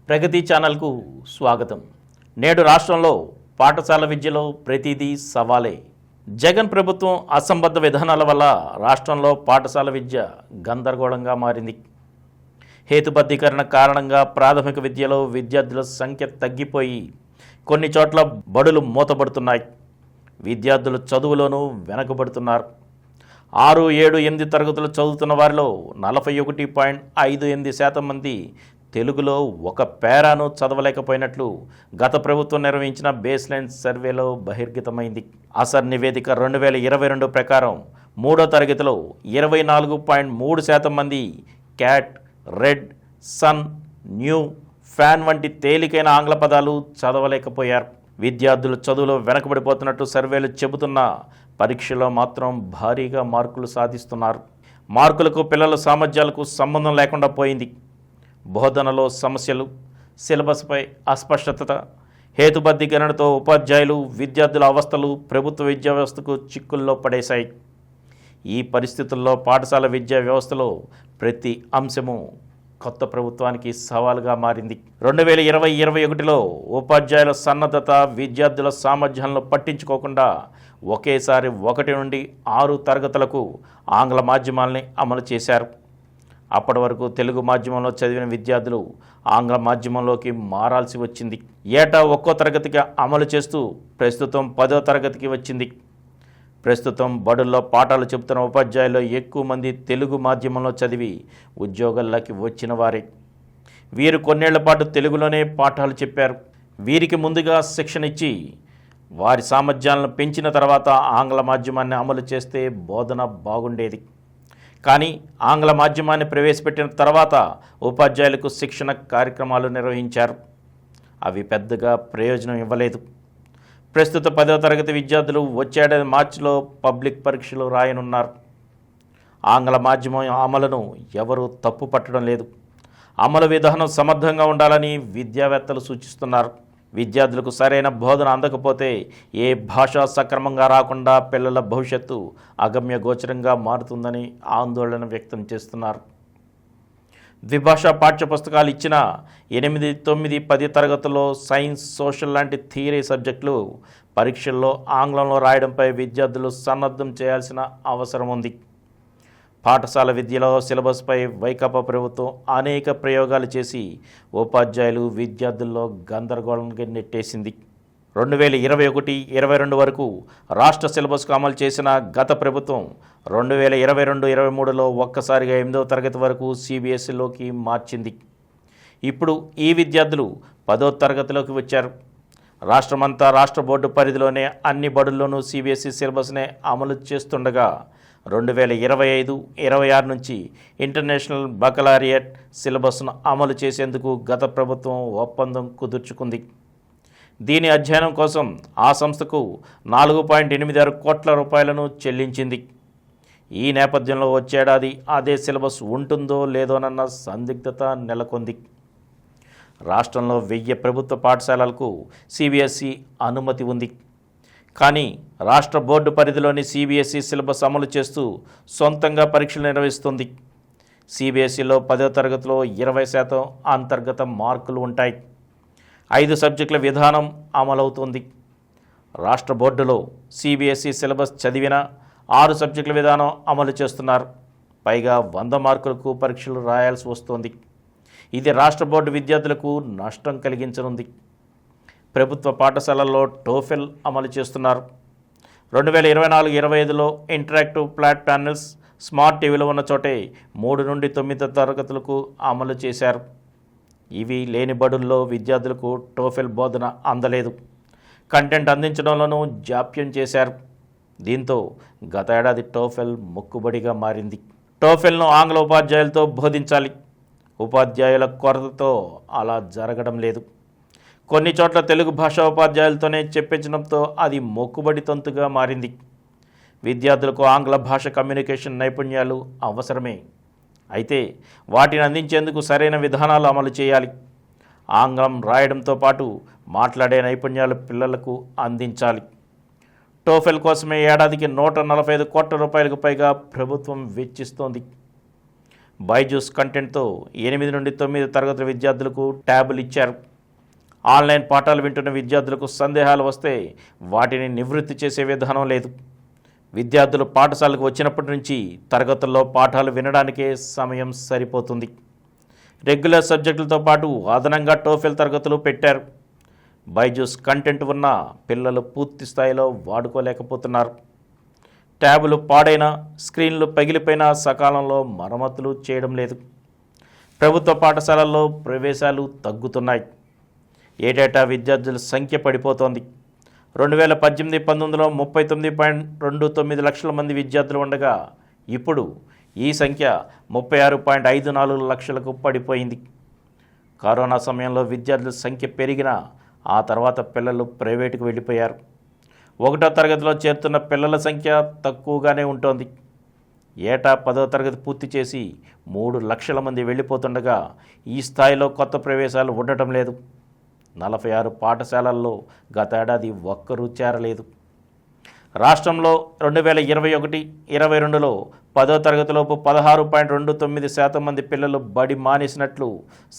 ప్రగతి ఛానల్కు స్వాగతం. నేడు రాష్ట్రంలో పాఠశాల విద్యలో ప్రతిదీ సవాలే. జగన్ ప్రభుత్వం అసంబద్ధ విధానాల వల్ల రాష్ట్రంలో పాఠశాల విద్య గందరగోళంగా మారింది. హేతుబద్ధీకరణ కారణంగా ప్రాథమిక విద్యలో విద్యార్థుల సంఖ్య తగ్గిపోయి కొన్ని చోట్ల బడులు మూతపడుతున్నాయి. విద్యార్థులు చదువులోనూ వెనకబడుతున్నారు. 6, 7, 8 తరగతులు చదువుతున్న వారిలో 41.58% మంది తెలుగులో ఒక పేరాను చదవలేకపోయినట్లు గత ప్రభుత్వం నిర్వహించిన బేస్లైన్ సర్వేలో బహిర్గతమైంది. అసర్ నివేదిక 2022 ప్రకారం 3వ తరగతిలో 24.3% మంది cat, red, sun, new, fan వంటి తేలికైన ఆంగ్ల పదాలు చదవలేకపోయారు. విద్యార్థులు చదువులో వెనకబడిపోతున్నట్టు సర్వేలు చెబుతున్న పరీక్షలో మాత్రం భారీగా మార్కులు సాధిస్తున్నారు. మార్కులకు పిల్లల సామర్థ్యాలకు సంబంధం లేకుండా పోయింది. బోధనలో సమస్యలు, సిలబస్పై అస్పష్టత, హేతుబద్ధీకరణతో ఉపాధ్యాయులు, విద్యార్థుల అవస్థలు ప్రభుత్వ విద్యా వ్యవస్థకు చిక్కుల్లో పడేశాయి. ఈ పరిస్థితుల్లో పాఠశాల విద్యా వ్యవస్థలో ప్రతి అంశము కొత్త ప్రభుత్వానికి సవాలుగా మారింది. 2020-21లో ఉపాధ్యాయుల సన్నద్ధత, విద్యార్థుల సామర్థ్యాలను పట్టించుకోకుండా ఒకేసారి 1 నుండి 6 తరగతులకు ఆంగ్ల మాధ్యమాల్ని అమలు చేశారు. అప్పటి వరకు తెలుగు మాధ్యమంలో చదివిన విద్యార్థులు ఆంగ్ల మాధ్యమంలోకి మారాల్సి వచ్చింది. ఏటా ఒక్కో తరగతికి అమలు చేస్తూ ప్రస్తుతం 10వ తరగతికి వచ్చింది. ప్రస్తుతం బడుల్లో పాఠాలు చెబుతున్న ఉపాధ్యాయుల్లో ఎక్కువ మంది తెలుగు మాధ్యమంలో చదివి ఉద్యోగాల్లోకి వచ్చిన వారే. వీరు కొన్నేళ్ల పాటు తెలుగులోనే పాఠాలు చెప్పారు. వీరికి ముందుగా శిక్షణ ఇచ్చి వారి సామర్థ్యాలను పెంచిన తర్వాత ఆంగ్ల మాధ్యమాన్ని అమలు చేస్తే బోధన బాగుండేది. కానీ ఆంగ్ల మాధ్యమాన్ని ప్రవేశపెట్టిన తర్వాత ఉపాధ్యాయులకు శిక్షణ కార్యక్రమాలు నిర్వహించారు. అవి పెద్దగా ప్రయోజనం ఇవ్వలేదు. ప్రస్తుత 10వ తరగతి విద్యార్థులు వచ్చేడాది మార్చిలో పబ్లిక్ పరీక్షలు రాయనున్నారు. ఆంగ్ల మాధ్యమం అమలును ఎవరూ తప్పు పట్టడం లేదు. అమలు విధానం సమర్థంగా ఉండాలని విద్యావేత్తలు సూచిస్తున్నారు. విద్యార్థులకు సరైన బోధన అందకపోతే ఏ భాష సక్రమంగా రాకుండా పిల్లల భవిష్యత్తు అగమ్య గోచరంగా మారుతుందని ఆందోళన వ్యక్తం చేస్తున్నారు. ద్విభాషా పాఠ్యపుస్తకాలు ఇచ్చిన 8, 9, 10 తరగతుల్లో సైన్స్, సోషల్ లాంటి థియరీ సబ్జెక్టులు పరీక్షల్లో ఆంగ్లంలో రాయడంపై విద్యార్థులు సన్నద్ధం చేయాల్సిన అవసరం ఉంది. పాఠశాల విద్యలో సిలబస్పై వైకాపా ప్రభుత్వం అనేక ప్రయోగాలు చేసి ఉపాధ్యాయులు, విద్యార్థుల్లో గందరగోళంగా నెట్టేసింది. 2021-22 వరకు రాష్ట్ర సిలబస్కు అమలు చేసిన గత ప్రభుత్వం 2022-23లో ఒక్కసారిగా 8వ తరగతి వరకు సిబిఎస్ఈలోకి మార్చింది. ఇప్పుడు ఈ విద్యార్థులు 10వ తరగతిలోకి వచ్చారు. రాష్ట్రమంతా రాష్ట్ర బోర్డు పరిధిలోనే అన్ని బడుల్లోనూ సిబిఎస్ఈ సిలబస్నే అమలు చేస్తుండగా 2025-26 నుంచి ఇంటర్నేషనల్ బకలారియట్ సిలబస్ను అమలు చేసేందుకు గత ప్రభుత్వం ఒప్పందం కుదుర్చుకుంది. దీని అధ్యయనం కోసం ఆ సంస్థకు 4.86 కోట్ల రూపాయలను చెల్లించింది. ఈ నేపథ్యంలో వచ్చేడాది అదే సిలబస్ ఉంటుందో లేదోనన్న సందిగ్ధత నెలకొంది. రాష్ట్రంలో 1000 ప్రభుత్వ పాఠశాలలకు సిబిఎస్ఈ అనుమతి ఉంది. కానీ రాష్ట్ర బోర్డు పరిధిలోని సిబిఎస్ఈ సిలబస్ అమలు చేస్తూ సొంతంగా పరీక్షలు నిర్వహిస్తుంది. సిబిఎస్ఈలో 10వ తరగతిలో 20% అంతర్గత మార్కులు ఉంటాయి. 5 సబ్జెక్టుల విధానం అమలవుతుంది. రాష్ట్ర బోర్డులో సిబిఎస్ఈ సిలబస్ చదివిన 6 సబ్జెక్టుల విధానం అమలు చేస్తున్నారు. పైగా 100 మార్కులకు పరీక్షలు రాయాల్సి వస్తుంది. ఇది రాష్ట్ర బోర్డు విద్యార్థులకు నష్టం కలిగించనుంది. ప్రభుత్వ పాఠశాలల్లో టోఫెల్ అమలు చేస్తున్నారు. 2024-25లో ఇంటరాక్టివ్ ఫ్లాట్ ప్యానెల్స్, స్మార్ట్ టీవీలు ఉన్న చోటే 3 నుండి 9 తరగతులకు అమలు చేశారు. ఇవి లేని బడుల్లో విద్యార్థులకు టోఫెల్ బోధన అందలేదు. కంటెంట్ అందించడంలోనూ జాప్యం చేశారు. దీంతో గత ఏడాది టోఫెల్ మొక్కుబడిగా మారింది. టోఫెల్ను ఆంగ్ల ఉపాధ్యాయులతో బోధించాలి. ఉపాధ్యాయుల కొరతతో అలా జరగడం లేదు. కొన్ని చోట్ల తెలుగు భాషా ఉపాధ్యాయులతోనే చెప్పించడంతో అది మొక్కుబడి తంతుగా మారింది. విద్యార్థులకు ఆంగ్ల భాష కమ్యూనికేషన్ నైపుణ్యాలు అవసరమే. అయితే వాటిని అందించేందుకు సరైన విధానాలు అమలు చేయాలి. ఆంగ్లం రాయడంతో పాటు మాట్లాడే నైపుణ్యాలు పిల్లలకు అందించాలి. టోఫెల్ కోసమే ఏడాదికి 145 కోట్ల రూపాయలకు పైగా ప్రభుత్వం వెచ్చిస్తోంది. బైజూస్ కంటెంట్తో 8 నుండి 9 తరగతుల విద్యార్థులకు ట్యాబులు ఇచ్చారు. ఆన్లైన్ పాఠాలు వింటున్న విద్యార్థులకు సందేహాలు వస్తే వాటిని నివృత్తి చేసే విధానం లేదు. విద్యార్థులు పాఠశాలకు వచ్చినప్పటి నుంచి తరగతుల్లో పాఠాలు వినడానికే సమయం సరిపోతుంది. రెగ్యులర్ సబ్జెక్టులతో పాటు అదనంగా టోఫెల్ తరగతులు పెట్టారు. బైజూస్ కంటెంట్ ఉన్న పిల్లలు పూర్తి స్థాయిలో వాడుకోలేకపోతున్నారు. ట్యాబులు పాడైనా, స్క్రీన్లు పగిలిపోయినా సకాలంలో మరమ్మతులు చేయడం లేదు. ప్రభుత్వ పాఠశాలల్లో ప్రవేశాలు తగ్గుతున్నాయి. ఏటేటా విద్యార్థుల సంఖ్య పడిపోతోంది. 2018-19లో 39.29 లక్షల మంది విద్యార్థులు ఉండగా ఇప్పుడు ఈ సంఖ్య 36.54 లక్షలకు పడిపోయింది. కరోనా సమయంలో విద్యార్థుల సంఖ్య పెరిగినా ఆ తర్వాత పిల్లలు ప్రైవేటుకు వెళ్ళిపోయారు. 1వ తరగతిలో చేరుతున్న పిల్లల సంఖ్య తక్కువగానే ఉంటుంది. ఏటా 10వ తరగతి పూర్తి చేసి 3 లక్షల మంది వెళ్ళిపోతుండగా ఈ స్థాయిలో కొత్త ప్రవేశాలు ఉండటం లేదు. 46 పాఠశాలల్లో గతేడాది ఒక్కరూ చేరలేదు. రాష్ట్రంలో 2021-22లో 10వ తరగతిలోపు 16.29% మంది పిల్లలు బడి మానేసినట్లు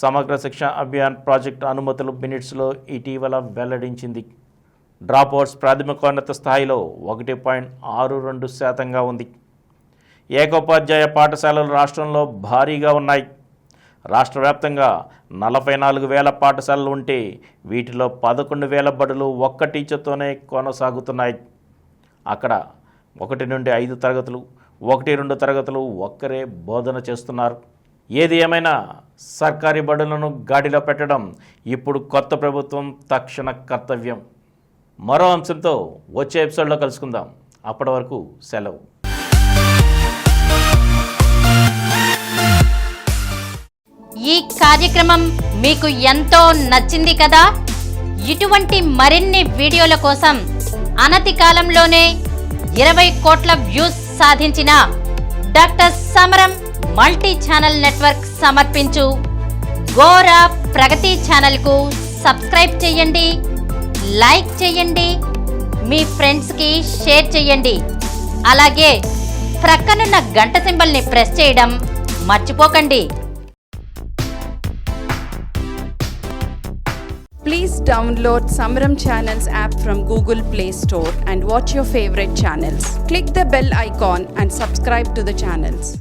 సమగ్ర శిక్ష అభియాన్ ప్రాజెక్టు అనుమతులు మినిట్స్లో ఇటీవల వెల్లడించింది. డ్రాప్అవుట్స్ ప్రాథమికోన్నత స్థాయిలో 1.62%గా ఉంది. ఏకోపాధ్యాయ పాఠశాలలు రాష్ట్రంలో భారీగా ఉన్నాయి. రాష్ట్ర వ్యాప్తంగా 44,000 పాఠశాలలు ఉంటే వీటిలో 11,000 బడులు ఒక్క టీచర్తోనే కొనసాగుతున్నాయి. అక్కడ 1 నుండి 5 తరగతులు, 1-2 తరగతులు ఒక్కరే బోధన చేస్తున్నారు. ఏది ఏమైనా సర్కారీ బడులను గాడిలో పెట్టడం ఇప్పుడు కొత్త ప్రభుత్వం తక్షణ కర్తవ్యం. మరో అంశంతో వచ్చే ఎపిసోడ్లో కలుసుకుందాం. అప్పటి వరకు సెలవు. ఈ కార్యక్రమం మీకు ఎంతో నచ్చింది కదా? ఇటువంటి మరిన్ని వీడియోల కోసం అనతి కాలంలోనే 20 కోట్ల వ్యూస్ సాధించిన డాక్టర్ సమరం మల్టీ ఛానల్ నెట్వర్క్ సమర్పించు గోరా ప్రగతి ఛానల్కు సబ్స్క్రైబ్ చేయండి, లైక్ చేయండి, మీ ఫ్రెండ్స్కి షేర్ చేయండి. అలాగే ప్రక్కనున్న గంట సింబల్ని ప్రెస్ చేయడం మర్చిపోకండి. Please download Samaram Channels app from Google Play Store and watch your favorite channels. Click the bell icon and subscribe to the channels.